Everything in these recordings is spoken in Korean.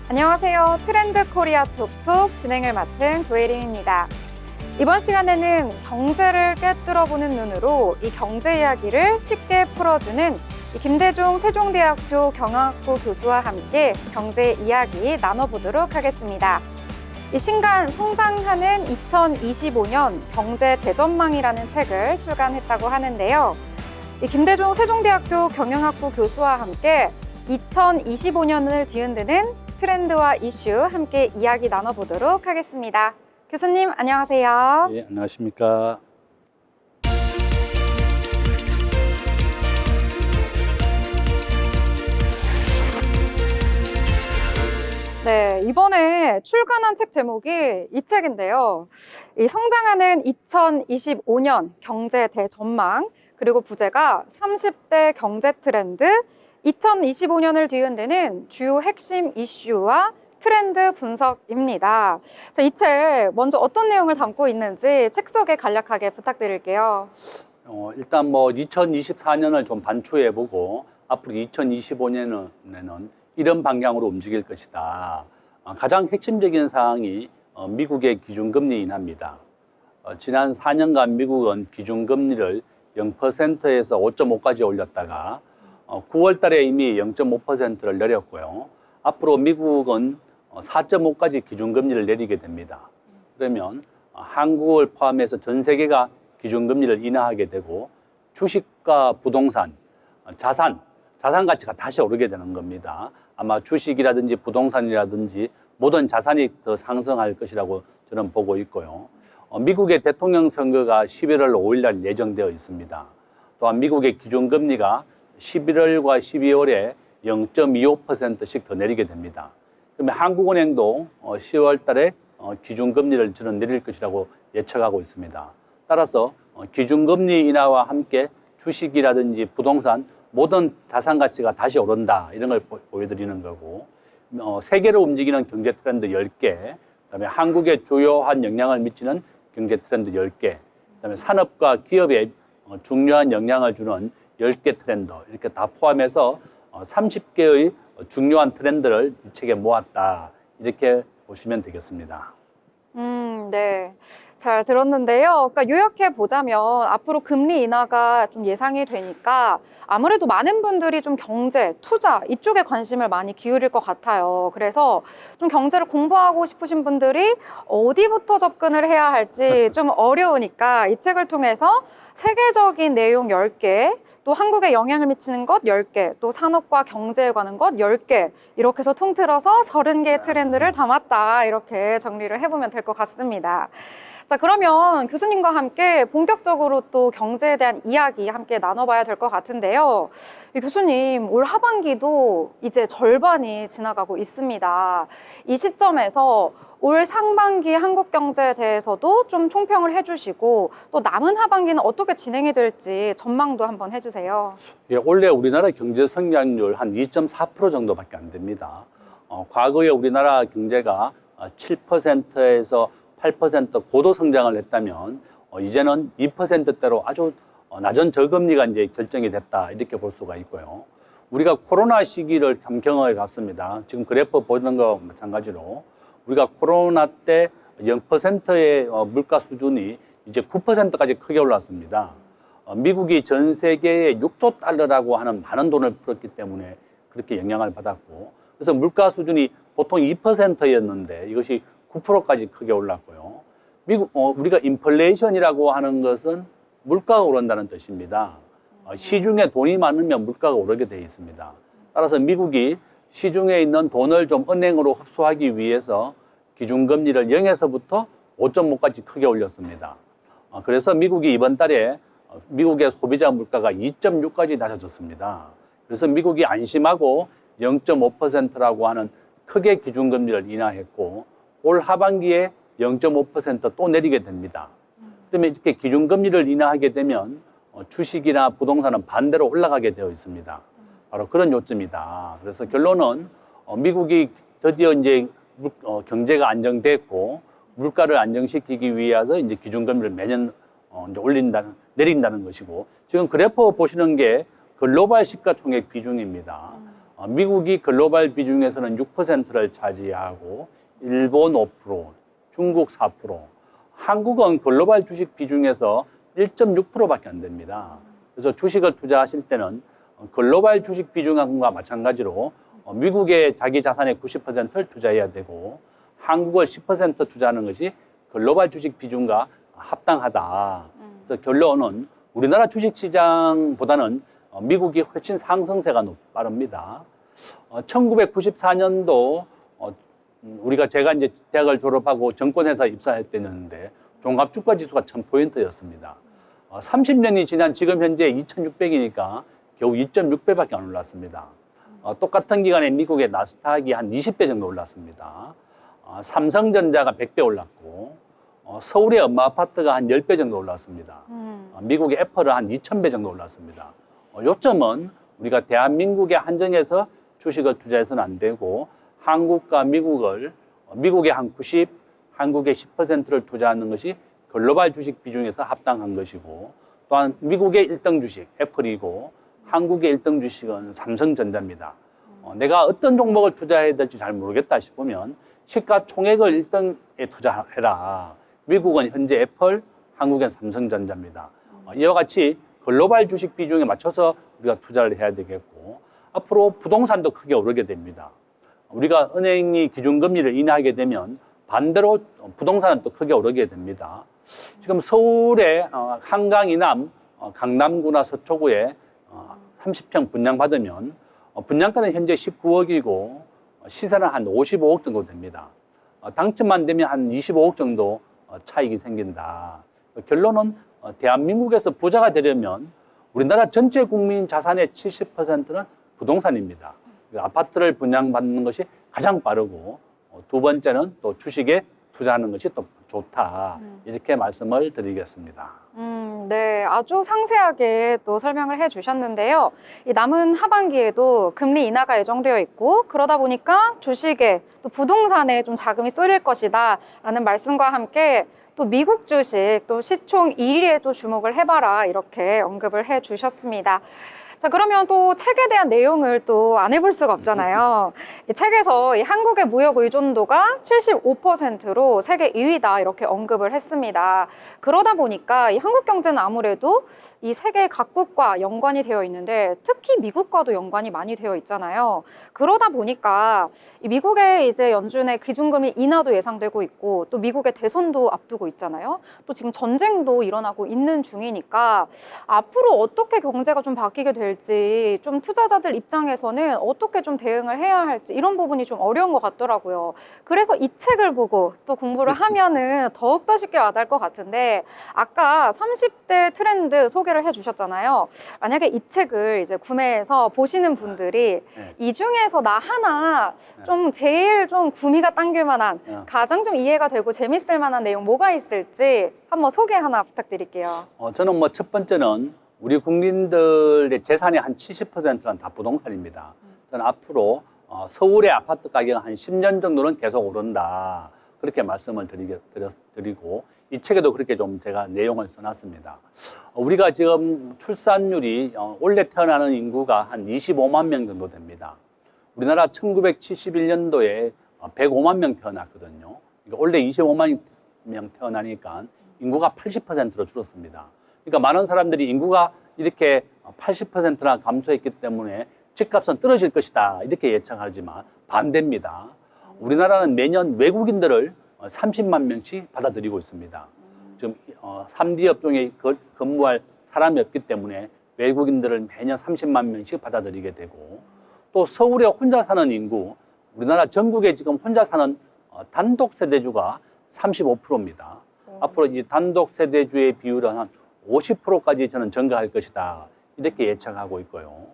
안녕하세요. 트렌드 코리아 톡톡 진행을 맡은 도예림입니다. 이번 시간에는 경제를 꿰뚫어보는 눈으로 이 경제 이야기를 쉽게 풀어주는 김대중 세종대학교 경영학부 교수와 함께 경제 이야기 나눠보도록 하겠습니다. 이 신간 성장하는 2025년 경제 대전망이라는 책을 출간했다고 하는데요. 이 김대중 세종대학교 경영학부 교수와 함께 2025년을 뒤흔드는 트렌드와 이슈 함께 이야기 나눠보도록 하겠습니다. 교수님 안녕하세요. 예, 안녕하십니까. 네, 이번에 출간한 책 제목이 이 책인데요. 이 성장하는 2025년 경제 대전망, 그리고 부제가 30대 경제 트렌드, 2025년을 뒤흔드는 주요 핵심 이슈와 트렌드 분석입니다. 이 책 먼저 어떤 내용을 담고 있는지 책 소개 간략하게 부탁드릴게요. 일단 2024년을 좀 반추해보고 앞으로 2025년에는 이런 방향으로 움직일 것이다. 가장 핵심적인 사항이 미국의 기준금리 인하입니다. 지난 4년간 미국은 기준금리를 0%에서 5.5까지 올렸다가 9월 달에 이미 0.5%를 내렸고요. 앞으로 미국은 4.5까지 기준금리를 내리게 됩니다. 그러면 한국을 포함해서 전 세계가 기준금리를 인하하게 되고 주식과 부동산, 자산 가치가 다시 오르게 되는 겁니다. 아마 주식이라든지 부동산이라든지 모든 자산이 더 상승할 것이라고 저는 보고 있고요. 미국의 대통령 선거가 11월 5일 날 예정되어 있습니다. 또한 미국의 기준금리가 11월과 12월에 0.25%씩 더 내리게 됩니다. 그러면 한국은행도 10월 달에 기준금리를 저는 내릴 것이라고 예측하고 있습니다. 따라서 기준금리 인하와 함께 주식이라든지 부동산 모든 자산 가치가 다시 오른다 이런 걸 보여드리는 거고, 세계로 움직이는 경제 트렌드 10개, 그다음에 한국에 주요한 영향을 미치는 경제 트렌드 10개, 그다음에 산업과 기업에 중요한 영향을 주는 10개 트렌드, 이렇게 다 포함해서 30개의 중요한 트렌드를 이 책에 모았다, 이렇게 보시면 되겠습니다. 네. 잘 들었는데요. 그러니까 요약해 보자면 앞으로 금리 인하가 좀 예상이 되니까 아무래도 많은 분들이 좀 경제, 투자 이쪽에 관심을 많이 기울일 것 같아요. 그래서 좀 경제를 공부하고 싶으신 분들이 어디부터 접근을 해야 할지 좀 어려우니까 이 책을 통해서 세계적인 내용 10개, 또 한국에 영향을 미치는 것 10개, 또 산업과 경제에 관한 것 10개, 이렇게 해서 통틀어서 30개의 트렌드를 담았다, 이렇게 정리를 해보면 될 것 같습니다. 자, 그러면 교수님과 함께 본격적으로 또 경제에 대한 이야기 함께 나눠봐야 될 것 같은데요. 교수님, 올 하반기도 이제 절반이 지나가고 있습니다. 이 시점에서 올 상반기 한국 경제에 대해서도 좀 총평을 해주시고, 또 남은 하반기는 어떻게 진행이 될지 전망도 한번 해주세요. 예, 원래 우리나라 경제 성장률 한 2.4% 정도밖에 안 됩니다. 과거에 우리나라 경제가 7%에서 8% 고도 성장을 했다면 이제는 2%대로 아주 낮은 저금리가 이제 결정이 됐다, 이렇게 볼 수가 있고요. 우리가 코로나 시기를 경험해 갔습니다. 지금 그래프 보는 거 마찬가지로 우리가 코로나 때 0%의 물가 수준이 이제 9%까지 크게 올랐습니다. 미국이 전 세계에 6조 달러라고 하는 많은 돈을 풀었기 때문에 그렇게 영향을 받았고, 그래서 물가 수준이 보통 2%였는데 이것이 9%까지 크게 올랐고요. 우리가 인플레이션이라고 하는 것은 물가가 오른다는 뜻입니다. 시중에 돈이 많으면 물가가 오르게 되어 있습니다. 따라서 미국이 시중에 있는 돈을 좀 은행으로 흡수하기 위해서 기준금리를 0에서부터 5.5까지 크게 올렸습니다. 그래서 미국이 이번 달에 미국의 소비자 물가가 2.6까지 낮아졌습니다. 그래서 미국이 안심하고 0.5%라고 하는 크게 기준금리를 인하했고, 올 하반기에 0.5% 또 내리게 됩니다. 그러면 이렇게 기준금리를 인하하게 되면 주식이나 부동산은 반대로 올라가게 되어 있습니다. 바로 그런 요점이다. 그래서 결론은 미국이 드디어 이제 경제가 안정됐고 물가를 안정시키기 위해서 이제 기준금리를 매년 이제 내린다는 것이고, 지금 그래프 보시는 게 글로벌 시가총액 비중입니다. 미국이 글로벌 비중에서는 6%를 차지하고 일본 5%, 중국 4%, 한국은 글로벌 주식 비중에서 1.6%밖에 안 됩니다. 그래서 주식을 투자하실 때는 글로벌 주식 비중과 마찬가지로 미국의 자기 자산의 90%를 투자해야 되고 한국을 10% 투자하는 것이 글로벌 주식 비중과 합당하다. 그래서 결론은 우리나라 주식 시장보다는 미국이 훨씬 상승세가 빠릅니다. 1994년도 제가 이제 대학을 졸업하고 정권회사 입사할 때였는데 종합주가지수가 1000포인트였습니다. 30년이 지난 지금 현재 2600이니까 겨우 2.6배밖에 안 올랐습니다. 똑같은 기간에 미국의 나스닥이 한 20배 정도 올랐습니다. 삼성전자가 100배 올랐고 서울의 엄마 아파트가 한 10배 정도 올랐습니다. 미국의 애플은 한 2000배 정도 올랐습니다. 요점은 우리가 대한민국에 한정해서 주식을 투자해서는 안 되고 한국과 미국의 한 90, 한국의 10%를 투자하는 것이 글로벌 주식 비중에서 합당한 것이고 또한 미국의 1등 주식 애플이고 한국의 1등 주식은 삼성전자입니다. 내가 어떤 종목을 투자해야 될지 잘 모르겠다 싶으면 시가총액을 1등에 투자해라. 미국은 현재 애플, 한국은 삼성전자입니다. 이와 같이 글로벌 주식 비중에 맞춰서 우리가 투자를 해야 되겠고 앞으로 부동산도 크게 오르게 됩니다. 우리가 은행이 기준금리를 인하하게 되면 반대로 부동산은 또 크게 오르게 됩니다. 지금 서울의 한강 이남, 강남구나 서초구에 30평 분양받으면 분양가는 현재 19억이고 시세는 한 55억 정도 됩니다. 당첨만 되면 한 25억 정도 차익이 생긴다. 결론은 대한민국에서 부자가 되려면 우리나라 전체 국민 자산의 70%는 부동산입니다. 아파트를 분양받는 것이 가장 빠르고 두 번째는 또 주식에 투자하는 것이 또 좋다. 이렇게 말씀을 드리겠습니다. 네, 아주 상세하게 또 설명을 해주셨는데요. 이 남은 하반기에도 금리 인하가 예정되어 있고 그러다 보니까 주식에 또 부동산에 좀 자금이 쏠릴 것이다 라는 말씀과 함께 또 미국 주식 또 시총 1위에 또 주목을 해봐라 이렇게 언급을 해주셨습니다. 자, 그러면 또 책에 대한 내용을 또 안 해볼 수가 없잖아요. 이 책에서 이 한국의 무역 의존도가 75%로 세계 2위다 이렇게 언급을 했습니다. 그러다 보니까 이 한국 경제는 아무래도 이 세계 각국과 연관이 되어 있는데 특히 미국과도 연관이 많이 되어 있잖아요. 그러다 보니까 이 미국의 이제 연준의 기준금리 인하도 예상되고 있고 또 미국의 대선도 앞두고 있잖아요. 또 지금 전쟁도 일어나고 있는 중이니까 앞으로 어떻게 경제가 좀 바뀌게 될지 좀 투자자들 입장에서는 어떻게 좀 대응을 해야 할지 이런 부분이 좀 어려운 것 같더라고요. 그래서 이 책을 보고 또 공부를 하면은 더욱더 쉽게 와닿을 것 같은데 아까 30대 트렌드 소개를 해주셨잖아요. 만약에 이 책을 이제 구매해서 보시는 분들이 이 중에서 나 하나 좀 제일 좀 구미가 당길 만한 가장 좀 이해가 되고 재밌을 만한 내용 뭐가 있을지 한번 소개 하나 부탁드릴게요. 저는 뭐 첫 번째는 우리 국민들의 재산의 한 70%는 다 부동산입니다. 저는 앞으로 서울의 아파트 가격은 한 10년 정도는 계속 오른다. 그렇게 말씀을 드리고 이 책에도 그렇게 좀 제가 내용을 써놨습니다. 우리가 지금 출산율이 올해 태어나는 인구가 한 25만 명 정도 됩니다. 우리나라 1971년도에 105만 명 태어났거든요. 그러니까 올해 25만 명 태어나니까 인구가 80%로 줄었습니다. 그러니까 많은 사람들이 인구가 이렇게 80%나 감소했기 때문에 집값은 떨어질 것이다 이렇게 예측하지만 반대입니다. 우리나라는 매년 외국인들을 30만 명씩 받아들이고 있습니다. 지금 3D 업종에 근무할 사람이 없기 때문에 외국인들을 매년 30만 명씩 받아들이게 되고 또 서울에 혼자 사는 인구, 우리나라 전국에 지금 혼자 사는 단독 세대주가 35%입니다. 앞으로 이 단독 세대주의 비율은 한 50%까지 저는 증가할 것이다 이렇게 예측하고 있고요.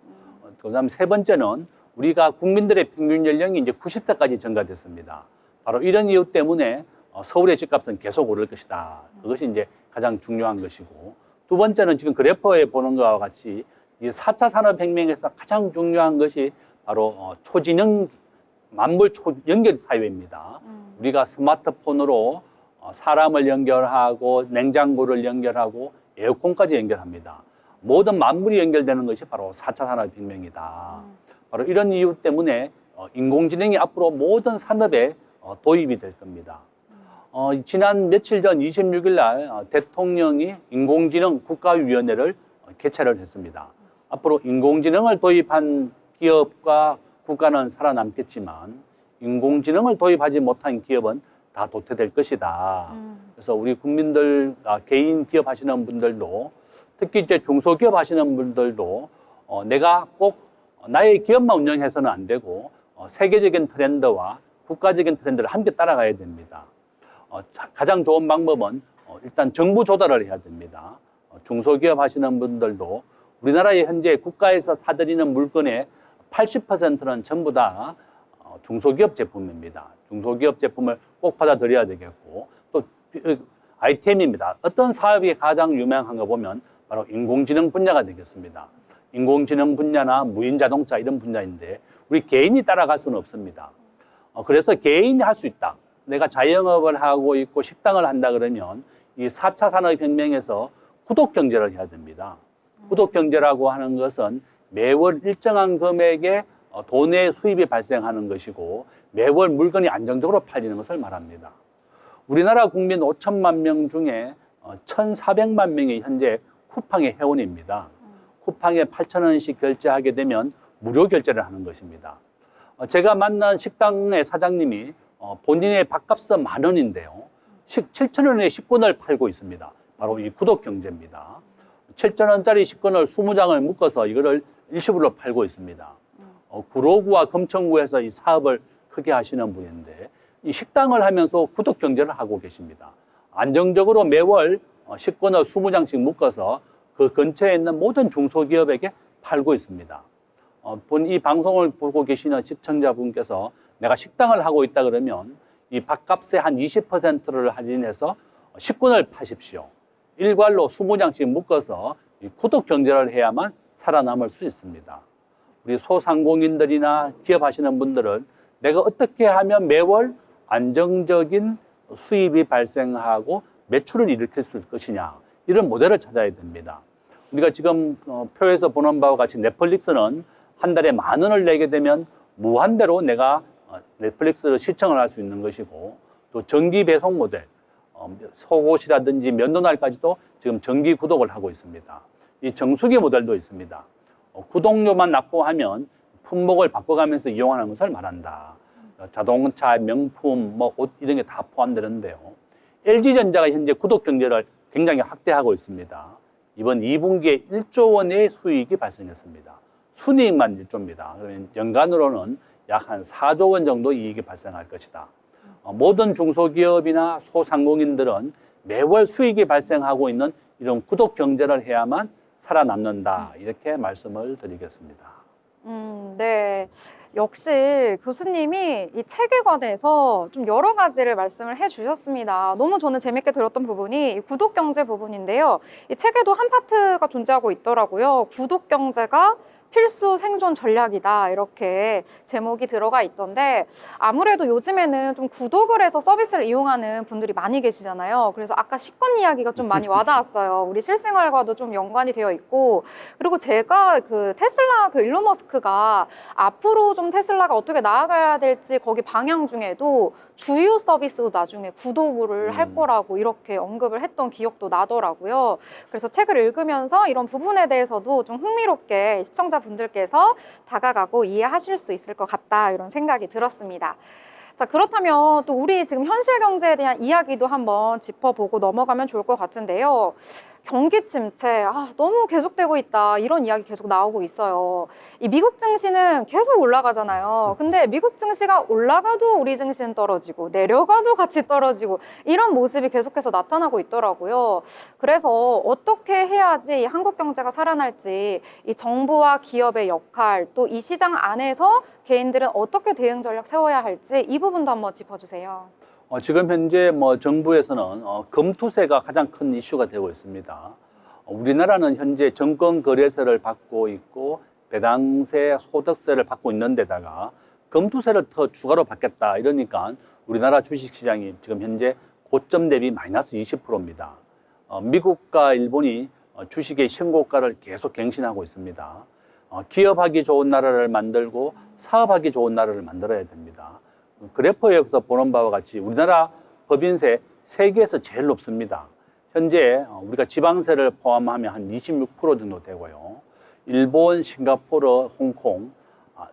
그다음 세 번째는 우리가 국민들의 평균 연령이 이제 90세까지 증가됐습니다. 바로 이런 이유 때문에 서울의 집값은 계속 오를 것이다. 그것이 이제 가장 중요한 것이고 두 번째는 지금 그래퍼에 보는 것과 같이 이 4차 산업혁명에서 가장 중요한 것이 바로 초지능 만물 연결 사회입니다. 우리가 스마트폰으로 사람을 연결하고 냉장고를 연결하고 에어컨까지 연결합니다. 모든 만물이 연결되는 것이 바로 4차 산업혁명이다. 바로 이런 이유 때문에 인공지능이 앞으로 모든 산업에 도입이 될 겁니다. 지난 며칠 전 26일 날 대통령이 인공지능 국가위원회를 개최를 했습니다. 앞으로 인공지능을 도입한 기업과 국가는 살아남겠지만 인공지능을 도입하지 못한 기업은 다 도태될 것이다. 그래서 우리 국민들, 개인 기업 하시는 분들도 특히 이제 중소기업 하시는 분들도 내가 꼭 나의 기업만 운영해서는 안 되고 세계적인 트렌드와 국가적인 트렌드를 함께 따라가야 됩니다. 가장 좋은 방법은 일단 정부 조달을 해야 됩니다. 중소기업 하시는 분들도 우리나라의 현재 국가에서 사들이는 물건의 80%는 전부 다 중소기업 제품입니다. 중소기업 제품을 꼭 받아들여야 되겠고 또 아이템입니다. 어떤 사업이 가장 유명한가 보면 바로 인공지능 분야가 되겠습니다. 인공지능 분야나 무인자동차 이런 분야인데 우리 개인이 따라갈 수는 없습니다. 그래서 개인이 할 수 있다. 내가 자영업을 하고 있고 식당을 한다 그러면 이 4차 산업혁명에서 구독경제를 해야 됩니다. 구독경제라고 하는 것은 매월 일정한 금액의 돈의 수입이 발생하는 것이고 매월 물건이 안정적으로 팔리는 것을 말합니다. 우리나라 국민 5천만 명 중에 1,400만 명이 현재 쿠팡의 회원입니다. 쿠팡에 8,000원씩 결제하게 되면 무료 결제를 하는 것입니다. 제가 만난 식당의 사장님이 본인의 밥값은 10,000원인데요. 7,000원에 식권을 팔고 있습니다. 바로 이 구독경제입니다. 7,000원짜리 식권을 20장을 묶어서 이거를 일시불로 팔고 있습니다. 구로구와 금천구에서 이 사업을 크게 하시는 분인데 이 식당을 하면서 구독경제를 하고 계십니다. 안정적으로 매월 식권을 20장씩 묶어서 그 근처에 있는 모든 중소기업에게 팔고 있습니다. 이 방송을 보고 계시는 시청자분께서 내가 식당을 하고 있다 그러면 이 밥값의 한 20%를 할인해서 식권을 파십시오. 일괄로 20장씩 묶어서 구독 경제를 해야만 살아남을 수 있습니다. 우리 소상공인들이나 기업 하시는 분들은 내가 어떻게 하면 매월 안정적인 수입이 발생하고 매출을 일으킬 수 있을 것이냐 이런 모델을 찾아야 됩니다. 우리가 지금 표에서 보는 바와 같이 넷플릭스는 한 달에 10,000원을 내게 되면 무한대로 내가 넷플릭스를 시청을 할 수 있는 것이고 또 정기 배송 모델, 속옷이라든지 면도날까지도 지금 정기 구독을 하고 있습니다. 이 정수기 모델도 있습니다. 구독료만 납부하면 품목을 바꿔가면서 이용하는 것을 말한다. 자동차, 명품, 옷 이런 게 다 포함되는데요. LG전자가 현재 구독 경제를 굉장히 확대하고 있습니다. 이번 2분기에 1조 원의 수익이 발생했습니다. 순이익만 1조입니다. 그러면 연간으로는 약 한 4조 원 정도 이익이 발생할 것이다. 모든 중소기업이나 소상공인들은 매월 수익이 발생하고 있는 이런 구독 경제를 해야만 살아남는다. 이렇게 말씀을 드리겠습니다. 네. 역시 교수님이 이 책에 관해서 좀 여러 가지를 말씀을 해주셨습니다. 너무 저는 재밌게 들었던 부분이 이 구독 경제 부분인데요. 이 책에도 한 파트가 존재하고 있더라고요. 구독 경제가 필수 생존 전략이다 이렇게 제목이 들어가 있던데 아무래도 요즘에는 좀 구독을 해서 서비스를 이용하는 분들이 많이 계시잖아요. 그래서 아까 식권 이야기가 좀 많이 와닿았어요. 우리 실생활과도 좀 연관이 되어 있고 그리고 제가 그 테슬라 그 일론 머스크가 앞으로 좀 테슬라가 어떻게 나아가야 될지 거기 방향 중에도 주유 서비스도 나중에 구독을 할 거라고 이렇게 언급을 했던 기억도 나더라고요. 그래서 책을 읽으면서 이런 부분에 대해서도 좀 흥미롭게 시청자분들께서 다가가고 이해하실 수 있을 것 같다 이런 생각이 들었습니다. 자, 그렇다면 또 우리 지금 현실 경제에 대한 이야기도 한번 짚어보고 넘어가면 좋을 것 같은데요. 경기 침체, 너무 계속되고 있다. 이런 이야기 계속 나오고 있어요. 이 미국 증시는 계속 올라가잖아요. 근데 미국 증시가 올라가도 우리 증시는 떨어지고 내려가도 같이 떨어지고 이런 모습이 계속해서 나타나고 있더라고요. 그래서 어떻게 해야지 한국 경제가 살아날지 이 정부와 기업의 역할 또 이 시장 안에서 개인들은 어떻게 대응 전략 세워야 할지 이 부분도 한번 짚어주세요. 지금 현재 정부에서는 금투세가 가장 큰 이슈가 되고 있습니다. 우리나라는 현재 정권거래세를 받고 있고 배당세, 소득세를 받고 있는 데다가 금투세를 더 추가로 받겠다 이러니까 우리나라 주식시장이 지금 현재 고점 대비 마이너스 20%입니다. 미국과 일본이 주식의 신고가를 계속 갱신하고 있습니다. 기업하기 좋은 나라를 만들고 사업하기 좋은 나라를 만들어야 됩니다. 그래프에서 보는 바와 같이 우리나라 법인세 세계에서 제일 높습니다. 현재 우리가 지방세를 포함하면 한 26% 정도 되고요. 일본, 싱가포르, 홍콩,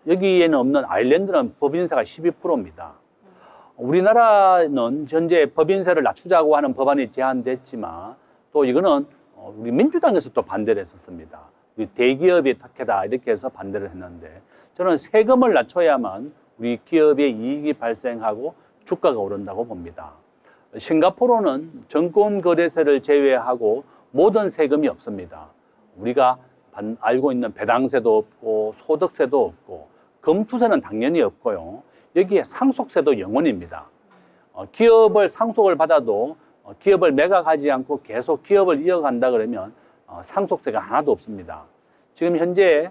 여기에는 없는 아일랜드는 법인세가 12%입니다. 우리나라는 현재 법인세를 낮추자고 하는 법안이 제안됐지만 또 이거는 우리 민주당에서 또 반대를 했었습니다. 우리 대기업이 특혜다 이렇게 해서 반대를 했는데 저는 세금을 낮춰야만 우리 기업의 이익이 발생하고 주가가 오른다고 봅니다. 싱가포르는 정권거래세를 제외하고 모든 세금이 없습니다. 우리가 알고 있는 배당세도 없고 소득세도 없고 금투세는 당연히 없고요. 여기에 상속세도 0원입니다. 기업을 상속을 받아도 기업을 매각하지 않고 계속 기업을 이어간다 그러면 상속세가 하나도 없습니다. 지금 현재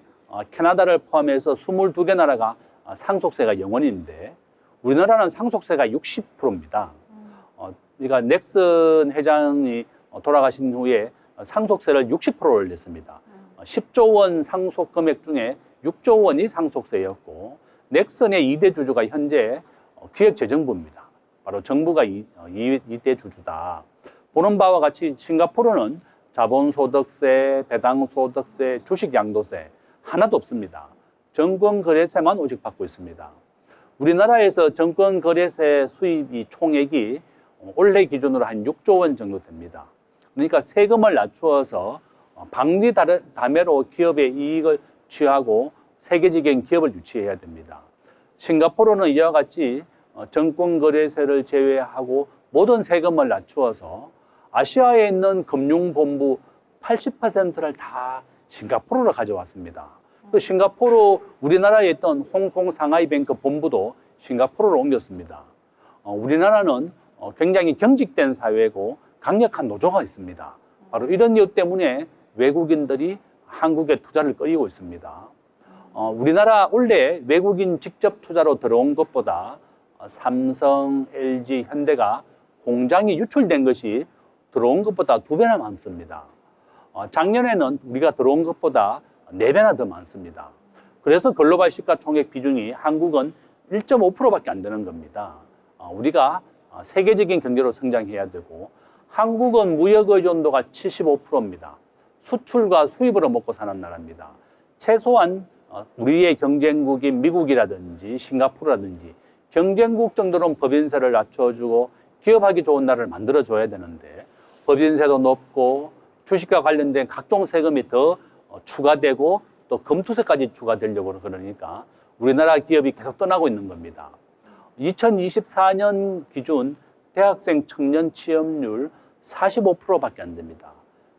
캐나다를 포함해서 22개 나라가 상속세가 0원인데 우리나라는 상속세가 60%입니다. 그러니까 넥슨 회장이 돌아가신 후에 상속세를 60% 올렸습니다. 10조 원 상속 금액 중에 6조 원이 상속세였고 넥슨의 2대 주주가 현재 기획재정부입니다. 바로 정부가 2대 주주다. 보는 바와 같이 싱가포르는 자본소득세, 배당소득세, 주식양도세 하나도 없습니다. 정권거래세만 오직 받고 있습니다. 우리나라에서 정권거래세 수입이 총액이 올해 기준으로 한 6조 원 정도 됩니다. 그러니까 세금을 낮추어서 방리다매로 기업의 이익을 취하고 세계적인 기업을 유치해야 됩니다. 싱가포르는 이와 같이 정권거래세를 제외하고 모든 세금을 낮추어서 아시아에 있는 금융본부 80%를 다 싱가포르로 가져왔습니다. 또 싱가포르 우리나라에 있던 홍콩 상하이뱅크 본부도 싱가포르로 옮겼습니다. 우리나라는 굉장히 경직된 사회고 강력한 노조가 있습니다. 바로 이런 이유 때문에 외국인들이 한국에 투자를 끌고 있습니다. 우리나라 원래 외국인 직접 투자로 들어온 것보다 삼성, LG, 현대가 공장이 유출된 것이 들어온 것보다 2배나 많습니다. 작년에는 우리가 들어온 것보다 4배나 더 많습니다. 그래서 글로벌 시가총액 비중이 한국은 1.5%밖에 안 되는 겁니다. 우리가 세계적인 경제로 성장해야 되고 한국은 무역 의존도가 75%입니다. 수출과 수입으로 먹고 사는 나라입니다. 최소한 우리의 경쟁국인 미국이라든지 싱가포르라든지 경쟁국 정도는 법인세를 낮춰주고 기업하기 좋은 나라를 만들어줘야 되는데 법인세도 높고 주식과 관련된 각종 세금이 더 추가되고 또 금투세까지 추가되려고 그러니까 우리나라 기업이 계속 떠나고 있는 겁니다. 2024년 기준 대학생 청년 취업률 45%밖에 안 됩니다.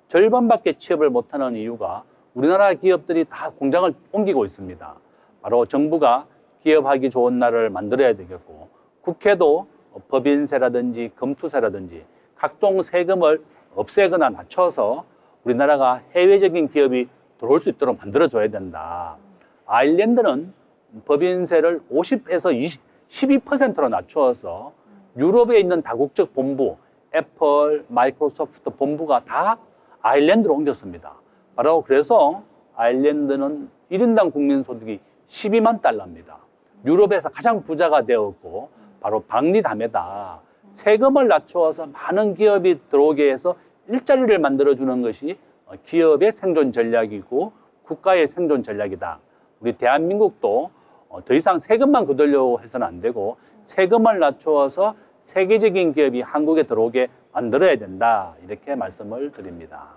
절반밖에 취업을 못하는 이유가 우리나라 기업들이 다 공장을 옮기고 있습니다. 바로 정부가 기업하기 좋은 나라를 만들어야 되겠고 국회도 법인세라든지 금투세라든지 각종 세금을 없애거나 낮춰서 우리나라가 해외적인 기업이 들어올 수 있도록 만들어줘야 된다. 아일랜드는 법인세를 50에서 12%로 낮추어서 유럽에 있는 다국적 본부, 애플, 마이크로소프트 본부가 다 아일랜드로 옮겼습니다. 바로 그래서 아일랜드는 1인당 국민소득이 12만 달러입니다. 유럽에서 가장 부자가 되었고 바로 방리다매다. 세금을 낮추어서 많은 기업이 들어오게 해서 일자리를 만들어주는 것이 기업의 생존 전략이고 국가의 생존 전략이다. 우리 대한민국도 더 이상 세금만 거두려고 해서는 안 되고 세금을 낮추어서 세계적인 기업이 한국에 들어오게 만들어야 된다. 이렇게 말씀을 드립니다.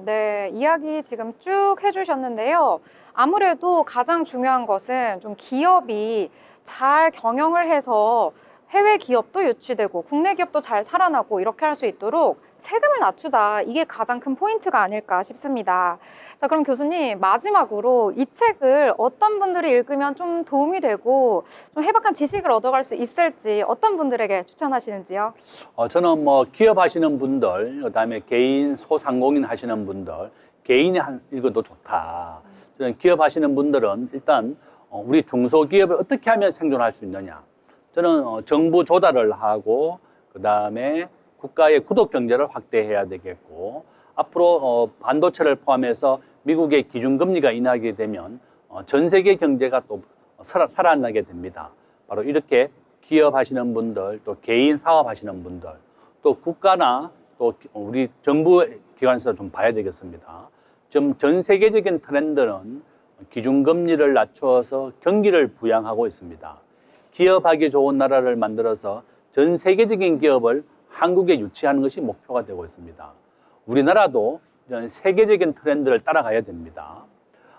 네. 이야기 지금 쭉 해주셨는데요. 아무래도 가장 중요한 것은 좀 기업이 잘 경영을 해서 해외 기업도 유치되고 국내 기업도 잘 살아나고 이렇게 할 수 있도록 세금을 낮추자. 이게 가장 큰 포인트가 아닐까 싶습니다. 자, 그럼 교수님 마지막으로 이 책을 어떤 분들이 읽으면 좀 도움이 되고 좀 해박한 지식을 얻어갈 수 있을지 어떤 분들에게 추천하시는지요? 저는 기업 하시는 분들, 그다음에 개인 소상공인 하시는 분들, 개인이 읽어도 좋다. 저는 기업 하시는 분들은 일단 우리 중소기업을 어떻게 하면 생존할 수 있느냐. 저는 정부 조달을 하고 그다음에 국가의 구독 경제를 확대해야 되겠고 앞으로 반도체를 포함해서 미국의 기준금리가 인하게 되면 전 세계 경제가 또 살아나게 됩니다. 바로 이렇게 기업하시는 분들, 또 개인 사업하시는 분들, 또 국가나 또 우리 정부 기관에서 좀 봐야 되겠습니다. 지금 전 세계적인 트렌드는 기준금리를 낮춰서 경기를 부양하고 있습니다. 기업하기 좋은 나라를 만들어서 전 세계적인 기업을 한국에 유치하는 것이 목표가 되고 있습니다. 우리나라도 이런 세계적인 트렌드를 따라가야 됩니다.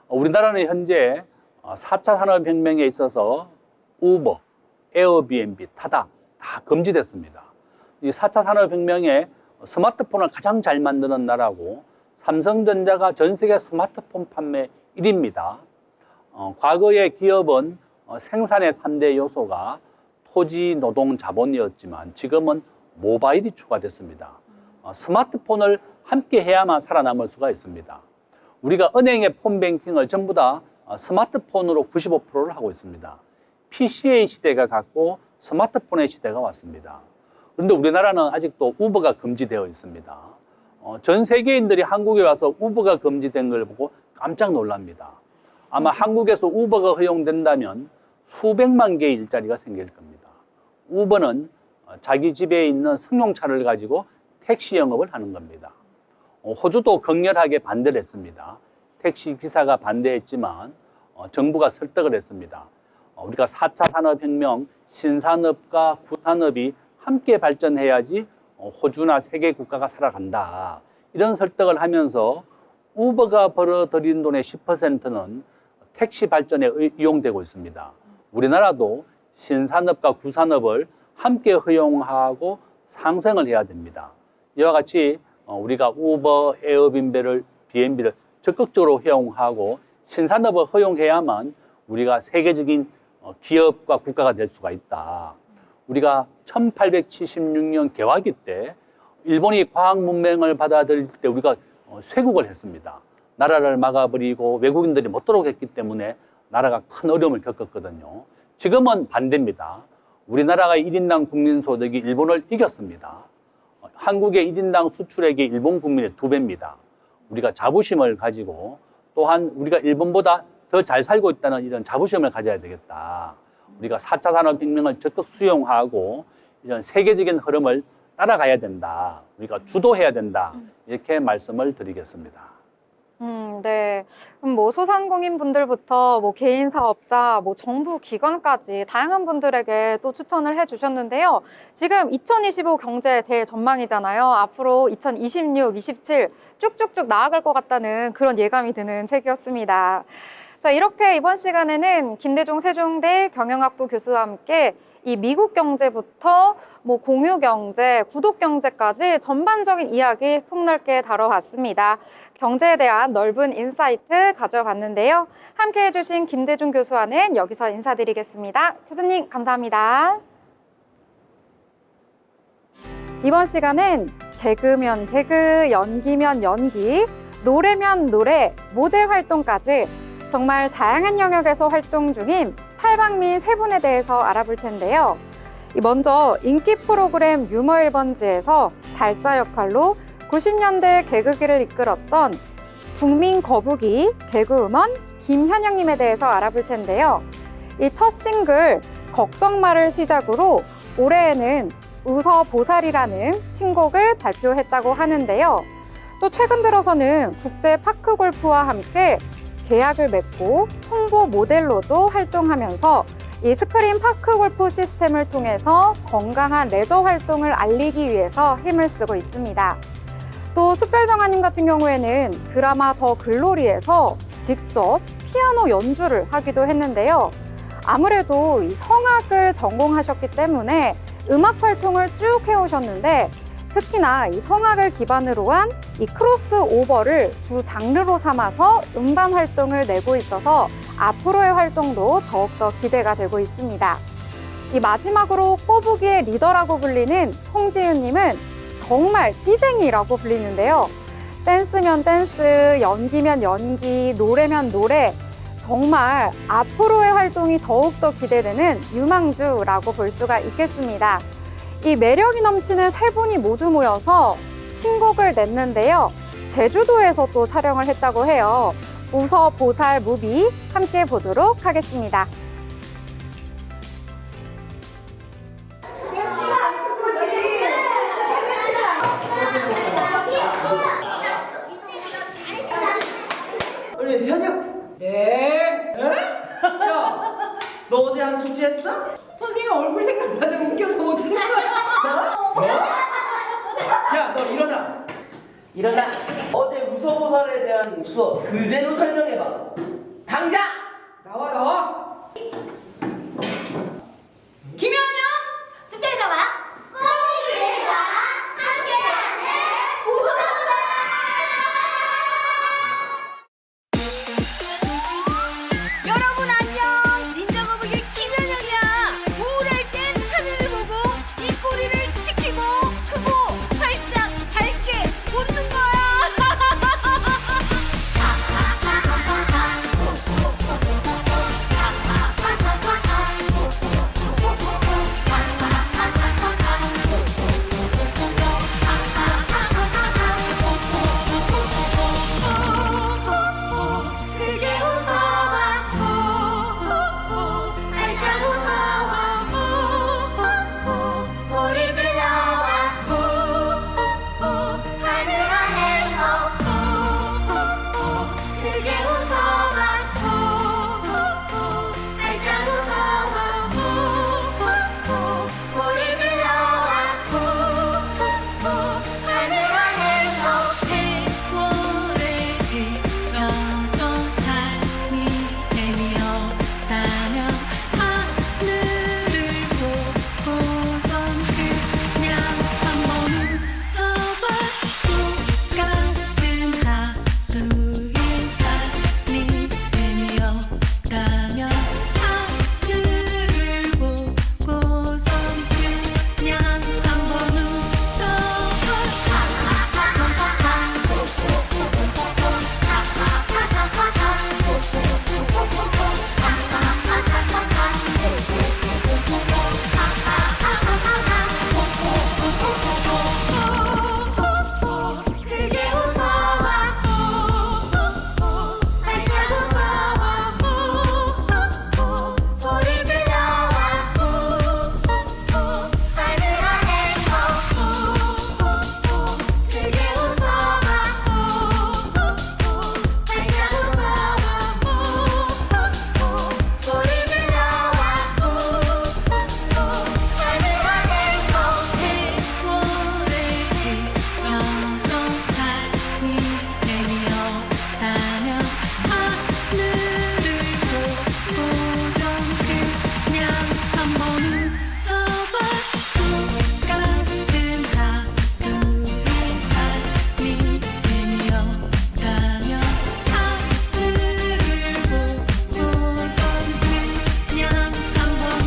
우리나라는 현재 4차 산업혁명에 있어서 우버, 에어비앤비, 타다 다 금지됐습니다. 이 4차 산업혁명에 스마트폰을 가장 잘 만드는 나라고 삼성전자가 전 세계 스마트폰 판매 1위입니다. 과거의 기업은 생산의 3대 요소가 토지, 노동, 자본이었지만 지금은 모바일이 추가됐습니다. 스마트폰을 함께 해야만 살아남을 수가 있습니다. 우리가 은행의 폰뱅킹을 전부 다 스마트폰으로 95%를 하고 있습니다. PC의 시대가 갔고 스마트폰의 시대가 왔습니다. 그런데 우리나라는 아직도 우버가 금지되어 있습니다. 전 세계인들이 한국에 와서 우버가 금지된 걸 보고 깜짝 놀랍니다. 아마 한국에서 우버가 허용된다면 수백만 개의 일자리가 생길 겁니다. 우버는 자기 집에 있는 승용차를 가지고 택시 영업을 하는 겁니다. 호주도 격렬하게 반대를 했습니다. 택시 기사가 반대했지만 정부가 설득을 했습니다. 우리가 4차 산업혁명, 신산업과 구산업이 함께 발전해야지 호주나 세계 국가가 살아간다. 이런 설득을 하면서 우버가 벌어들인 돈의 10%는 택시 발전에 이용되고 있습니다. 우리나라도 신산업과 구산업을 함께 허용하고 상생을 해야 됩니다. 이와 같이 우리가 우버, 에어비앤비를 적극적으로 허용하고 신산업을 허용해야만 우리가 세계적인 기업과 국가가 될 수가 있다. 우리가 1876년 개화기 때 일본이 과학 문명을 받아들일 때 우리가 쇄국을 했습니다. 나라를 막아버리고 외국인들이 못 들어오게 했기 때문에 나라가 큰 어려움을 겪었거든요. 지금은 반대입니다. 우리나라가 1인당 국민소득이 일본을 이겼습니다. 한국의 1인당 수출액이 일본 국민의 2배입니다. 우리가 자부심을 가지고 또한 우리가 일본보다 더 잘 살고 있다는 이런 자부심을 가져야 되겠다. 우리가 4차 산업혁명을 적극 수용하고 이런 세계적인 흐름을 따라가야 된다. 우리가 주도해야 된다. 이렇게 말씀을 드리겠습니다. 네. 그럼 뭐 소상공인 분들부터 뭐 개인 사업자, 뭐 정부 기관까지 다양한 분들에게 또 추천을 해주셨는데요. 지금 2025 경제 대전망이잖아요. 앞으로 2026, 27 쭉쭉쭉 나아갈 것 같다는 그런 예감이 드는 책이었습니다. 자, 이렇게 이번 시간에는 김대중 세종대 경영학부 교수와 함께 이 미국 경제부터 뭐 공유 경제, 구독 경제까지 전반적인 이야기 폭넓게 다뤄봤습니다. 경제에 대한 넓은 인사이트 가져봤는데요. 함께 해주신 김대중 교수와는 여기서 인사드리겠습니다. 교수님 감사합니다. 이번 시간은 개그면 개그, 연기면 연기, 노래면 노래, 모델 활동까지 정말 다양한 영역에서 활동 중인 팔방민 세 분에 대해서 알아볼 텐데요. 먼저 인기 프로그램 유머 1번지에서 달자 역할로 90년대 개그기를 이끌었던 국민 거북이 개그우먼 김현영님에 대해서 알아볼 텐데요. 이 첫 싱글 걱정마를 시작으로 올해에는 웃어보살이라는 신곡을 발표했다고 하는데요. 또 최근 들어서는 국제 파크 골프와 함께 계약을 맺고 홍보 모델로도 활동하면서 이 스크린 파크 골프 시스템을 통해서 건강한 레저 활동을 알리기 위해서 힘을 쓰고 있습니다. 또 숯별정아님 같은 경우에는 드라마 더 글로리에서 직접 피아노 연주를 하기도 했는데요. 아무래도 이 성악을 전공하셨기 때문에 음악 활동을 쭉 해오셨는데 특히나 이 성악을 기반으로 한 이 크로스오버를 주 장르로 삼아서 음반 활동을 내고 있어서 앞으로의 활동도 더욱더 기대가 되고 있습니다. 이 마지막으로 꼬부기의 리더라고 불리는 홍지윤님은 정말 띠쟁이라고 불리는데요. 댄스면 댄스, 연기면 연기, 노래면 노래, 정말 앞으로의 활동이 더욱더 기대되는 유망주라고 볼 수가 있겠습니다. 이 매력이 넘치는 세 분이 모두 모여서 신곡을 냈는데요. 제주도에서 또 촬영을 했다고 해요. 웃어 보살 무비 함께 보도록 하겠습니다. 우리 현역. 네. 야, 너 어제 한 숙제했어? 선생님 얼굴 생각나서 웃겨서 못했어요. 뭐? 야, 너 일어나. 일어나. 어제 우서보살에 대한 수업 그대로 설명해봐. 당장. 나와. 김현영 스페저와 꼬리들과 함께하는 우소보살. 여러분 안녕. 닌자거북이 김현영이야. 우울할 땐 하늘을 보고 입꼬리를 치키고 크고 활짝 밝게 웃는 거야. 크게 웃어봐. 활짝 웃어봐. 소리 질러봐. 하늘아 헤어. 크게 웃어봐. 활짝 웃어봐. 소리 질러봐. 하늘아 헤어. 세월을 지켜서 삶이 재미없다면 하늘을 보고선 그냥 한번 웃어봐. 똑같은 하루의 삶이 재미없다면 하늘을 보고선 그냥 한번 웃어봐. 크게 웃어봐. 활짝 웃어봐. 소리 질러봐. 하늘아 헤어. 크게 웃어봐. 활짝 웃어봐. 소리 질러봐. 하늘아 헤어. 세월을 지켜서 삶이 재미없다면 하늘을 보고선 그냥 한번 웃어봐. 똑같은 하루의 삶이 재미없다면 하늘을 보고선 그냥 한번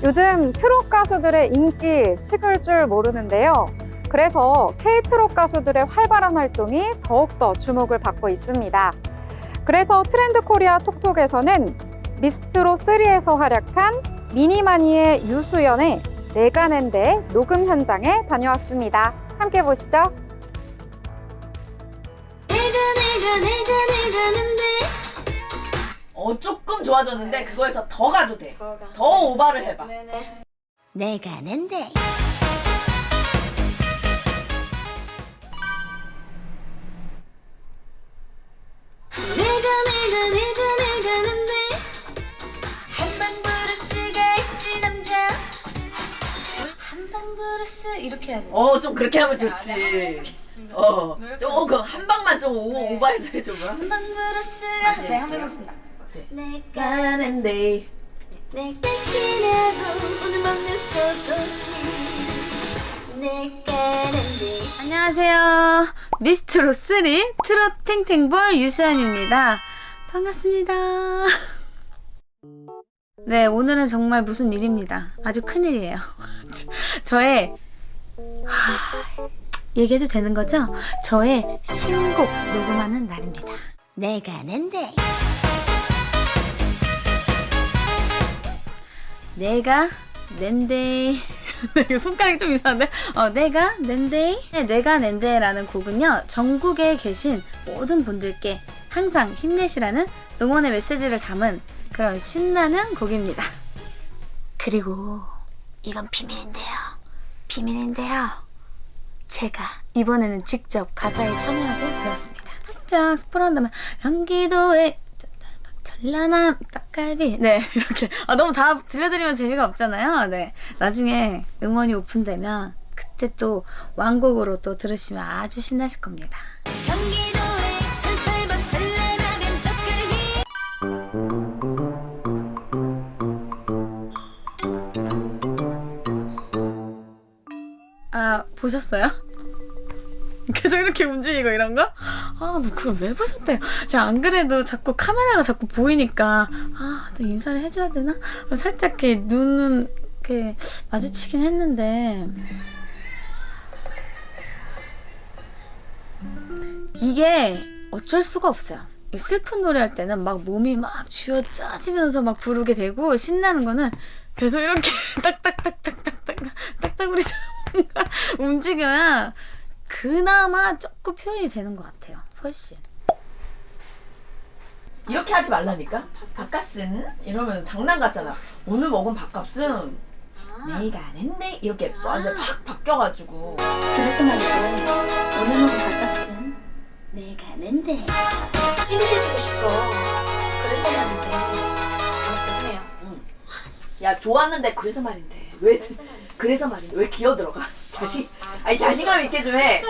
요즘 트롯 가수들의 인기 식을 줄 모르는데요. 그래서 K-트롯 가수들의 활발한 활동이 더욱더 주목을 받고 있습니다. 그래서 트렌드 코리아 톡톡에서는 미스트롯3에서 활약한 미니마니의 유수연의 내가 낸데 녹음 현장에 다녀왔습니다. 함께 보시죠. 내가 는데 조금 좋아졌는데 그거에서 더 가도 돼. 더 오바를 해봐. 내가 는데 내가 는데 한방 브루스가 있지 남자 한방 브루스 이렇게 해야 돼. 좀 그렇게 하면 좋지. 조금 한 방만 좀 오버해서 해줘 봐. 한방브루스가 네 한번 해보겠습니다. 네. 내가 가는데 내 대신하고 오늘 먹는 소고기 내가 난데. 안녕하세요. 미스트로 3 트롯 탱탱볼 유수연입니다. 반갑습니다. 네, 오늘은 정말 무슨 일입니다. 아주 큰일이에요. 저의 얘기해도 되는 거죠? 저의 신곡 녹음하는 날입니다. 내가 난데. 내가 낸데 이거 손가락이 좀 이상한데? 내가 낸데 내가 낸데라는 곡은요, 전국에 계신 모든 분들께 항상 힘내시라는 응원의 메시지를 담은 그런 신나는 곡입니다. 그리고 이건 비밀인데요. 제가 이번에는 직접 가사에 참여하게 되었습니다. 살짝 스포한다면 경기도에 전라남 떡갈비, 네, 이렇게 너무 다 들려드리면 재미가 없잖아요. 네, 나중에 음원이 오픈되면 그때 또 완곡으로 또 들으시면 아주 신나실 겁니다. 경기도에 천살밥 전라라면 떡갈비. 보셨어요? 계속 이렇게 움직이고 이런 거? 너 그걸 왜 보셨대요? 제가 안 그래도 자꾸 카메라가 자꾸 보이니까 또 인사를 해줘야 되나? 살짝 이렇게 눈은 이렇게 마주치긴 했는데 이게 어쩔 수가 없어요. 이 슬픈 노래 할 때는 막 몸이 막 쥐어짜지면서 막 부르게 되고, 신나는 거는 계속 이렇게 딱딱거리처럼 뭔가 움직여야 그나마 조금 표현이 되는 것 같아요. 훨씬. 이렇게 하지 말라니까. 밥값은 이러면 장난 같잖아. 오늘 먹은 밥값은 내가 낸데 이렇게 완전 팍 바뀌어가지고. 그래서 말이야. 오늘 먹은 밥값은 내가 낸데. 힘이 돼주고 싶어. 그래서 말인데. 죄송해요. 야, 좋았는데 그래서 말인데 왜 그래서 말인데 왜 기어 들어가? 아니 자신감 있게 좀 해.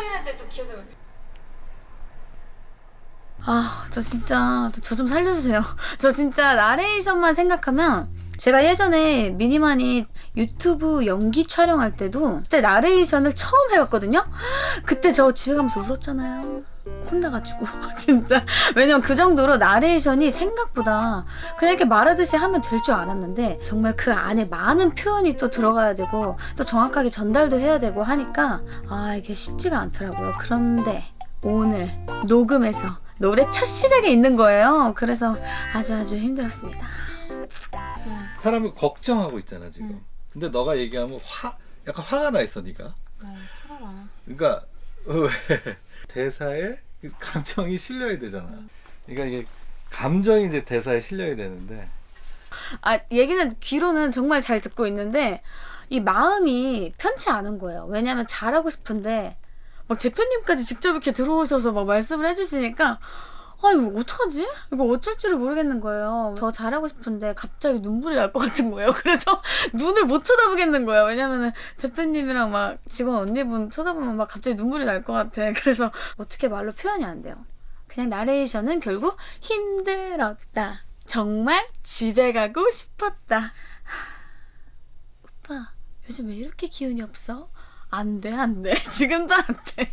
저 진짜 저 좀 살려주세요. 저 진짜 나레이션만 생각하면, 제가 예전에 미니만이 유튜브 연기 촬영할 때도 그때 나레이션을 처음 해봤거든요. 그때 저 집에 가면서 울었잖아요. 혼나가지고 진짜. 왜냐면 그 정도로 나레이션이 생각보다 그냥 이렇게 말하듯이 하면 될 줄 알았는데, 정말 그 안에 많은 표현이 또 들어가야 되고 또 정확하게 전달도 해야 되고 하니까 이게 쉽지가 않더라고요. 그런데 오늘 녹음해서 노래 첫 시작에 있는 거예요. 그래서 아주 힘들었습니다. 사람을 걱정하고 있잖아 지금. 근데 너가 얘기하면 약간 화가 나 있어 네가. 화가 나. 그러니까 왜 대사에 그 감정이 실려야 되잖아. 그러니까 이게 감정이 이제 대사에 실려야 되는데. 얘기는 귀로는 정말 잘 듣고 있는데 이 마음이 편치 않은 거예요. 왜냐면 잘하고 싶은데 막 대표님까지 직접 이렇게 들어오셔서 막 말씀을 해주시니까 이거 어떡하지? 이거 어쩔 줄을 모르겠는 거예요. 더 잘하고 싶은데 갑자기 눈물이 날 것 같은 거예요. 그래서 눈을 못 쳐다보겠는 거예요. 왜냐면은 대표님이랑 막 직원 언니분 쳐다보면 막 갑자기 눈물이 날 것 같아. 그래서 어떻게 말로 표현이 안 돼요. 그냥 나레이션은 결국 힘들었다. 정말 집에 가고 싶었다. 오빠, 요즘 왜 이렇게 기운이 없어? 안 돼. 지금도 안 돼.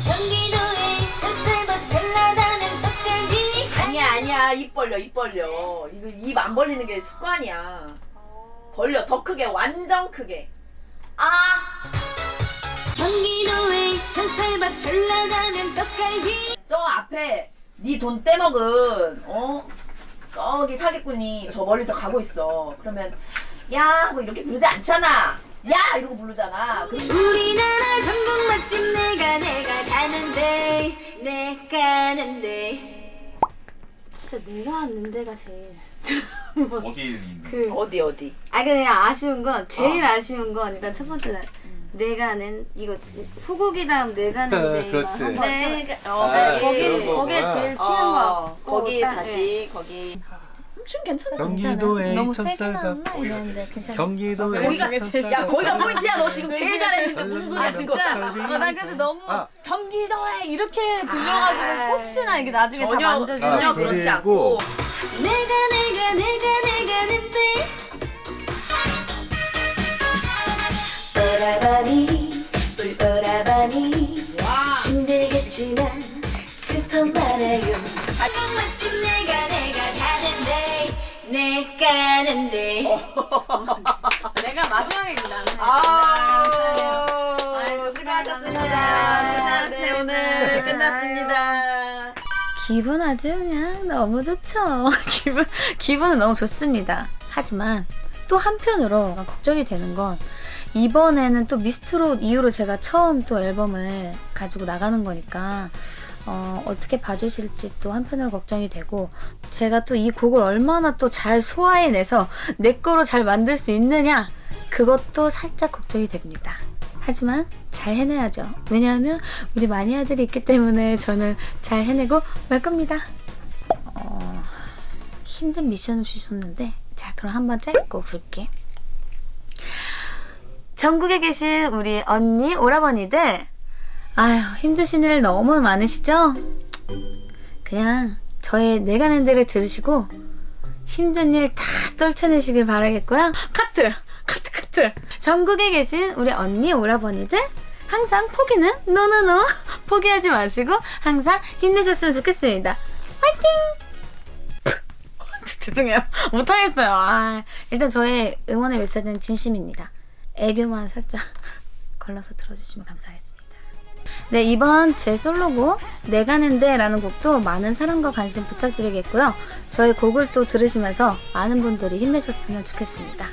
경기도에 천살밥 전라라면 떡갈비. 아니야 입 벌려. 이거 입 안 벌리는 게 습관이야. 벌려 더 크게, 완전 크게. 경기도에 천살밥 전라라면 떡갈비. 저 앞에 네 돈 떼먹은 저기 사기꾼이 저 멀리서 가고 있어. 그러면 야 하고 이렇게 부르지 않잖아. 야 이러고 부르잖아. 우리나라 전국 맛집 내가 가는데. 진짜 내가 왔는 데가 제일 어디 있는? 어디? 그냥 아쉬운 건, 제일 아쉬운 건 일단 첫 번째는 내가는 이거 소고기 다음 내가는 그렇지. 내가 거기에 제일 튀는 거. 거기 다시 거기. 지금 괜찮아. 경기도의 너무 세게 천쌀밥. 나왔나 이랬는데 괜찮아. 경기도의 거기가 천쌀밥. 야 거기가 포인트야. 너 지금 제일 잘했는데 무슨 소리야 아 지금? 진짜 나 그래서 너무 아. 경기도에 이렇게 들려가지고 혹시나 이게 나중에 다 만져주면 전혀 그렇지 그리고 않고. 내가 가는데 오라버니 꿀오라버니 힘들겠지만 슬퍼 말아요 한국 맛집 내가 가는데 내가 마지막에 나는 아이고 수고하셨습니다. 네 오늘 끝났습니다. 기분 아주 그냥 너무 좋죠. 기분은 너무 좋습니다. 하지만 또 한편으로 걱정이 되는 건 이번에는 또 미스트롯 이후로 제가 처음 또 앨범을 가지고 나가는 거니까 어떻게 봐주실지 또 한편으로 걱정이 되고 제가 또 이 곡을 얼마나 또 잘 소화해내서 내 거로 잘 만들 수 있느냐 그것도 살짝 걱정이 됩니다. 하지만 잘 해내야죠. 왜냐하면 우리 마니아들이 있기 때문에 저는 잘 해내고 말 겁니다. 힘든 미션을 주셨는데 자 그럼 한번 짧고 굵게 전국에 계신 우리 언니 오라버니들 아휴 힘드신 일 너무 많으시죠? 그냥 저의 내가 낸 데를 들으시고 힘든 일 다 떨쳐내시길 바라겠고요. 카트! 전국에 계신 우리 언니 오라버니들 항상 포기는 노노노 포기하지 마시고 항상 힘내셨으면 좋겠습니다. 화이팅! 죄송해요. 못하겠어요. 일단 저의 응원의 메시지는 진심입니다. 애교만 살짝 걸러서 들어주시면 감사하겠습니다. 네, 이번 제 솔로곡 내가 낸데 라는 곡도 많은 사랑과 관심 부탁드리겠고요. 저희 곡을 또 들으시면서 많은 분들이 힘내셨으면 좋겠습니다.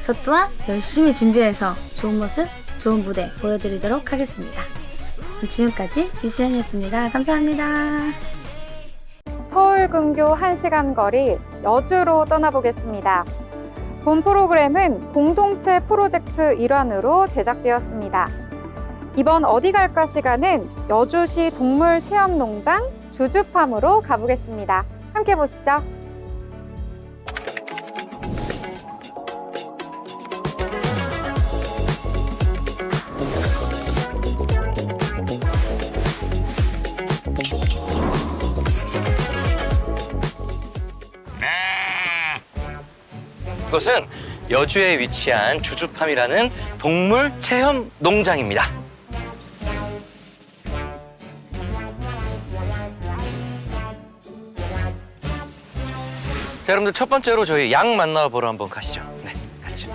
저 또한 열심히 준비해서 좋은 모습, 좋은 무대 보여드리도록 하겠습니다. 지금까지 유시연이었습니다. 감사합니다. 서울 근교 1시간 거리 여주로 떠나보겠습니다. 본 프로그램은 공동체 프로젝트 일환으로 제작되었습니다. 이번 어디 갈까 시간은 여주시 동물체험농장 주주팜으로 가보겠습니다. 함께 보시죠. 이것은 여주에 위치한 주주팜이라는 동물 체험 농장입니다. 자, 여러분들 첫 번째로 저희 양 만나보러 한번 가시죠. 네, 가시죠.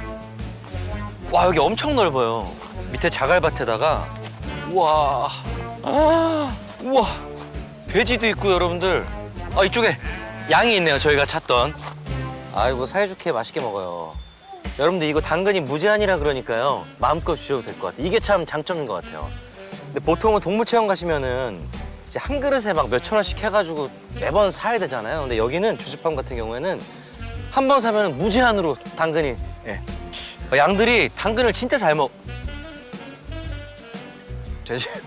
와, 여기 엄청 넓어요. 밑에 자갈밭에다가 우와, 우와, 돼지도 있고 여러분들. 이쪽에 양이 있네요. 저희가 찾던. 아이고 사이좋게 맛있게 먹어요. 여러분들 이거 당근이 무제한이라 그러니까요. 마음껏 주셔도 될 것 같아요. 이게 참 장점인 것 같아요. 근데 보통은 동물체험 가시면은 이제 한 그릇에 막 몇천 원씩 해가지고 매번 사야 되잖아요. 근데 여기는 주주팜 같은 경우에는 한 번 사면 무제한으로 당근이. 예. 양들이 당근을 진짜 잘 먹. 제가 지금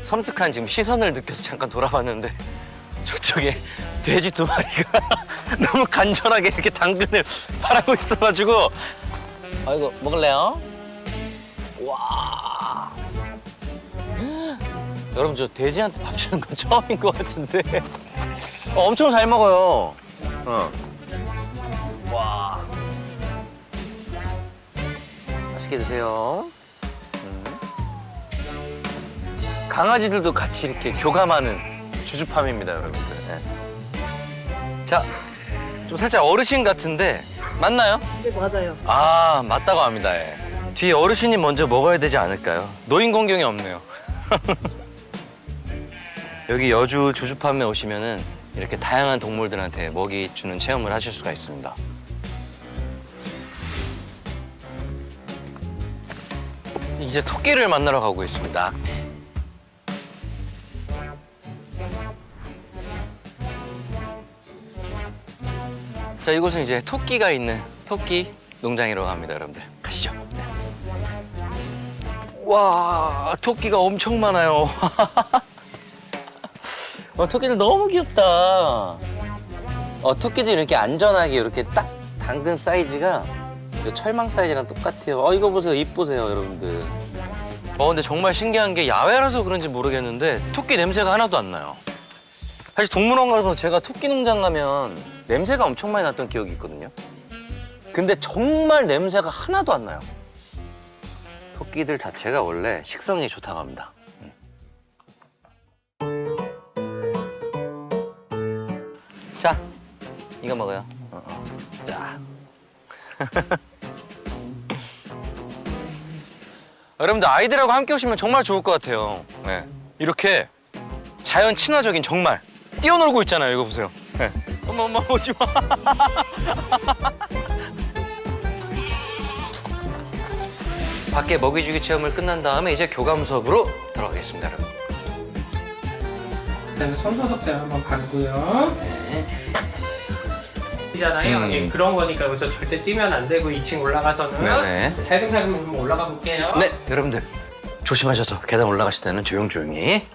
섬뜩한 지금 시선을 느껴서 잠깐 돌아봤는데 저쪽에 돼지 2마리가 너무 간절하게 이렇게 당근을 바라고 있어가지고 이거 먹을래요? 와 여러분 저 돼지한테 밥 주는 건 처음인 것 같은데 엄청 잘 먹어요. 와 맛있게 드세요. 강아지들도 같이 이렇게 교감하는 주주팜입니다, 여러분들. 네. 자, 좀 살짝 어르신 같은데 맞나요? 네 맞아요. 맞다고 합니다. 예. 뒤에 어르신이 먼저 먹어야 되지 않을까요? 노인 공경이 없네요. 여기 여주 주주팜에 오시면은 이렇게 다양한 동물들한테 먹이 주는 체험을 하실 수가 있습니다. 이제 토끼를 만나러 가고 있습니다. 자, 이곳은 이제 토끼가 있는 토끼 농장이라고 합니다, 여러분들. 가시죠. 네. 와, 토끼가 엄청 많아요. 토끼들 너무 귀엽다. 토끼도 이렇게 안전하게 이렇게 딱 당근 사이즈가 철망 사이즈랑 똑같아요. 이거 보세요. 잎 보세요, 여러분들. 근데 정말 신기한 게 야외라서 그런지 모르겠는데 토끼 냄새가 하나도 안 나요. 사실 동물원 가서 제가 토끼 농장 가면 냄새가 엄청 많이 났던 기억이 있거든요. 근데 정말 냄새가 하나도 안 나요. 토끼들 자체가 원래 식성이 좋다고 합니다. 자, 이거 먹어요. 자. 여러분들 아이들하고 함께 오시면 정말 좋을 것 같아요. 네. 이렇게 자연 친화적인 정말 뛰어놀고 있잖아요. 이거 보세요. 네. 엄마 오지 마. 밖에 먹이주기 체험을 끝난 다음에 이제 교감 수업으로 들어가겠습니다, 여러분. 그다음에 손소독제 한번 밟고요. 네. 잖아요. 예, 그런 거니까 여기서 절대 뛰면 안 되고 2층 올라가서는 네네. 살금살금 한번 올라가 볼게요. 네, 여러분들 조심하셔서 계단 올라가실 때는 조용조용히.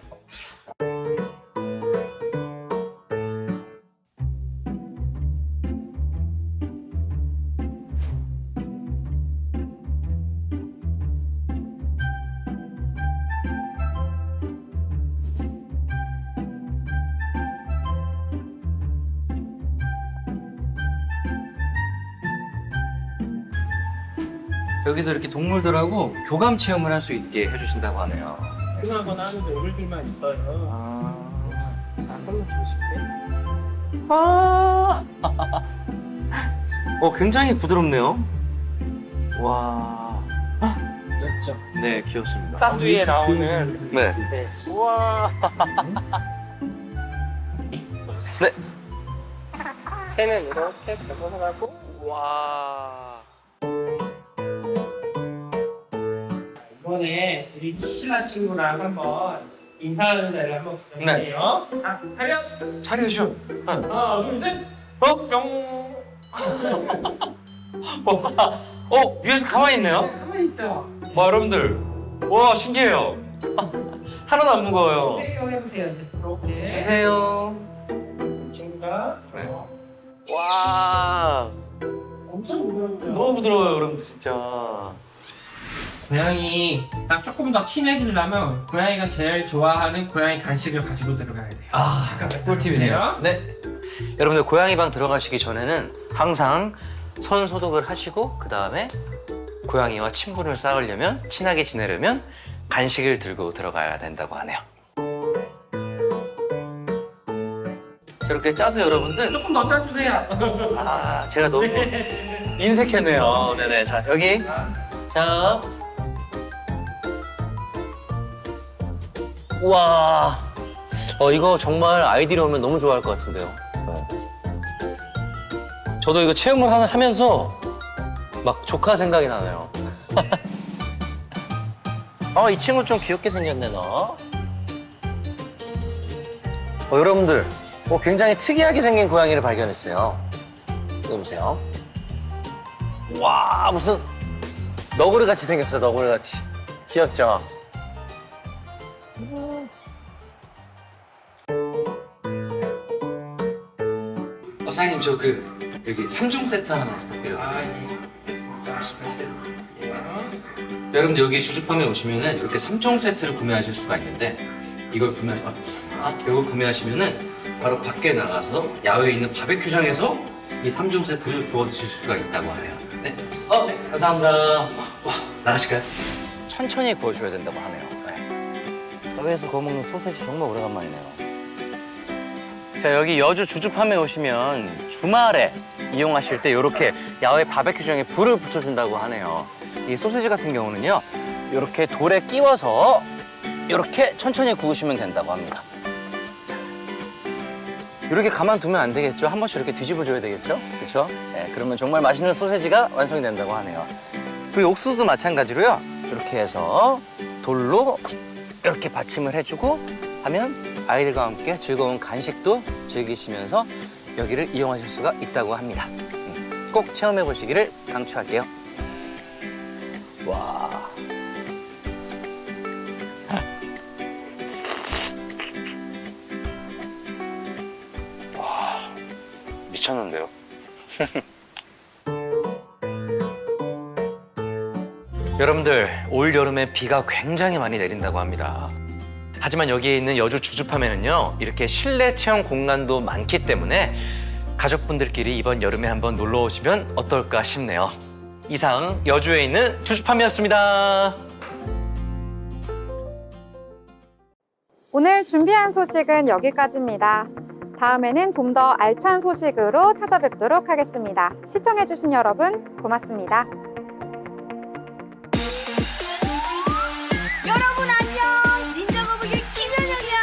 여기서 이렇게 동물들하고 교감 체험을 할 수 있게 해주신다고 하네요. 생각하거나 하는 동물들만 있어요. 손만 주실게요. 굉장히 부드럽네요. 와. 귀엽죠? 네, 귀엽습니다. 스타트에 나오는 네. 네. 우와. 네. 새는 이렇게 접어서가고 와. 이번에 우리 치칠라 친구랑 한번 인사하는 자리를 한번 부탁드려요. 자, 차렷! 차려줘. 하나, 둘, 셋! 뿅! 위에서 가만히 있네요. 가만히 있죠? 와, 여러분들. 와, 신기해요. 하나도 안 무거워요. 세요 해보세요. 이렇게. 주세요. 이 친구가 네. 와. 엄청 무거운데요? 너무 부드러워요, 여러분, 진짜. 고양이 딱 조금 더 친해지려면 고양이가 제일 좋아하는 고양이 간식을 가지고 들어가야 돼요. 잠깐만 꿀팁이네요. 네. 여러분들 고양이 방 들어가시기 전에는 항상 손 소독을 하시고 그 다음에 고양이와 친분을 쌓으려면 친하게 지내려면 간식을 들고 들어가야 된다고 하네요. 저렇게 짜서 여러분들 조금 더 짜주세요. 제가 너무 인색했네요. 네네. 자, 여기. 자. 우와. 이거 정말 아이들이 오면 너무 좋아할 것 같은데요. 저도 이거 체험을 하면서 막 조카 생각이 나네요. 이 친구 좀 귀엽게 생겼네, 너. 여러분들, 굉장히 특이하게 생긴 고양이를 발견했어요. 이거 보세요. 와, 무슨 너구리 같이 생겼어요, 너구리 같이. 귀엽죠? 사장님, 저 여기 3종 세트 하나만 부탁드려요. 예. 됐습니다. 여러분들 여기 주주팜에 오시면은 이렇게 3종 세트를 구매하실 수가 있는데 이걸 구매하시면은 바로 밖에 나가서 야외에 있는 바베큐장에서 이 3종 세트를 구워 드실 수가 있다고 하네요. 네. 네, 감사합니다. 와, 나가실까요? 천천히 구워줘야 된다고 하네요. 네. 야외에서 구워 먹는 소세지 정말 오래간만이네요. 자, 여기 여주 주주팜에 오시면 주말에 이용하실 때 이렇게 야외 바베큐장에 불을 붙여준다고 하네요. 이 소세지 같은 경우는요, 이렇게 돌에 끼워서 이렇게 천천히 구우시면 된다고 합니다. 자, 이렇게 가만두면 안 되겠죠? 한 번씩 이렇게 뒤집어줘야 되겠죠? 그렇죠? 네, 그러면 정말 맛있는 소세지가 완성이 된다고 하네요. 그리고 옥수수도 마찬가지로요, 이렇게 해서 돌로 이렇게 받침을 해주고 하면 아이들과 함께 즐거운 간식도 즐기시면서 여기를 이용하실 수가 있다고 합니다. 꼭 체험해 보시기를 강추할게요. 와. 미쳤는데요. 여러분들, 올 여름에 비가 굉장히 많이 내린다고 합니다. 하지만 여기에 있는 여주 주주팜에는요, 이렇게 실내 체험 공간도 많기 때문에 가족분들끼리 이번 여름에 한번 놀러 오시면 어떨까 싶네요. 이상 여주에 있는 주주팜이었습니다. 오늘 준비한 소식은 여기까지입니다. 다음에는 좀 더 알찬 소식으로 찾아뵙도록 하겠습니다. 시청해주신 여러분 고맙습니다. 여러분 안녕! 닌자거북이 김현영이야!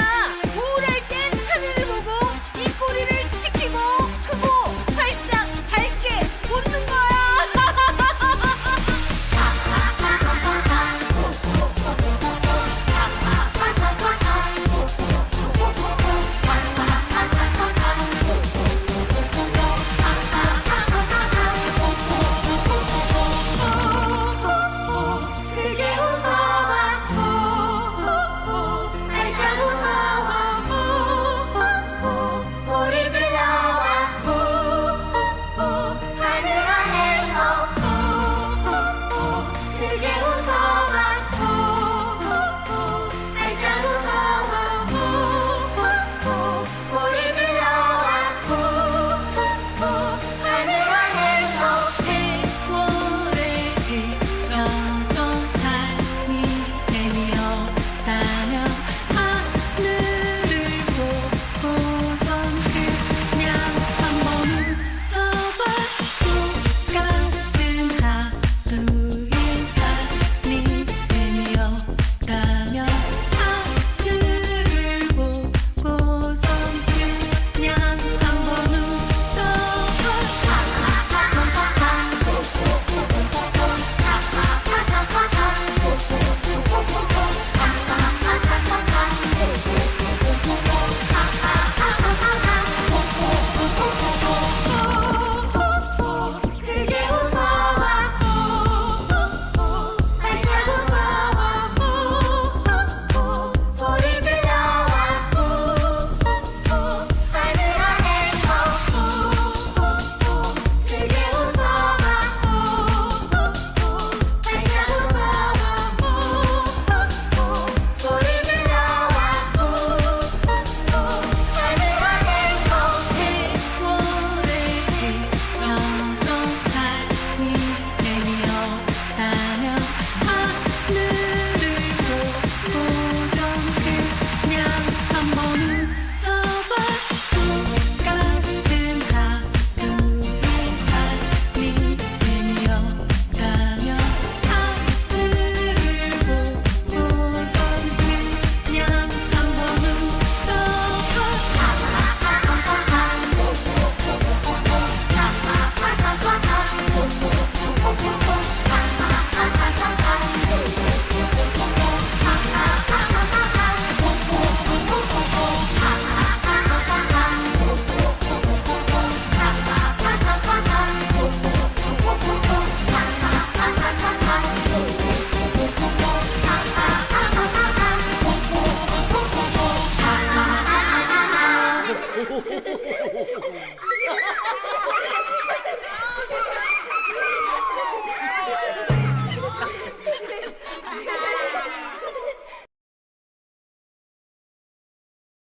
우울할 땐 하늘을 보고 입꼬리를 치키고 크고 활짝 밝게 웃는 거야! 크게 웃어봐 활짝 웃어봐 소리 질러봐 하늘아 헤어 크게 웃어봐 활짝 웃어봐 소리 질러봐 하늘아 헤어 세월을 지켜서 삶이 재미없다면 하늘을 보고선 그냥 한번 웃어봐 똑같은 하루의 삶이 재미없다면 하늘을 보고선 그냥 한번 크게 웃어봐 활짝 웃어봐 소리 질러봐 하늘아 헤어 크게 웃어봐 활짝 웃어봐 소리 질러봐 하늘아 헤어 세월을 지켜서 삶이 재미없다면 하늘을 보고선 그냥 한번 웃어봐 똑같은 하루의 삶이 재미없다면 하늘을 보고선 그냥 한번 웃어봐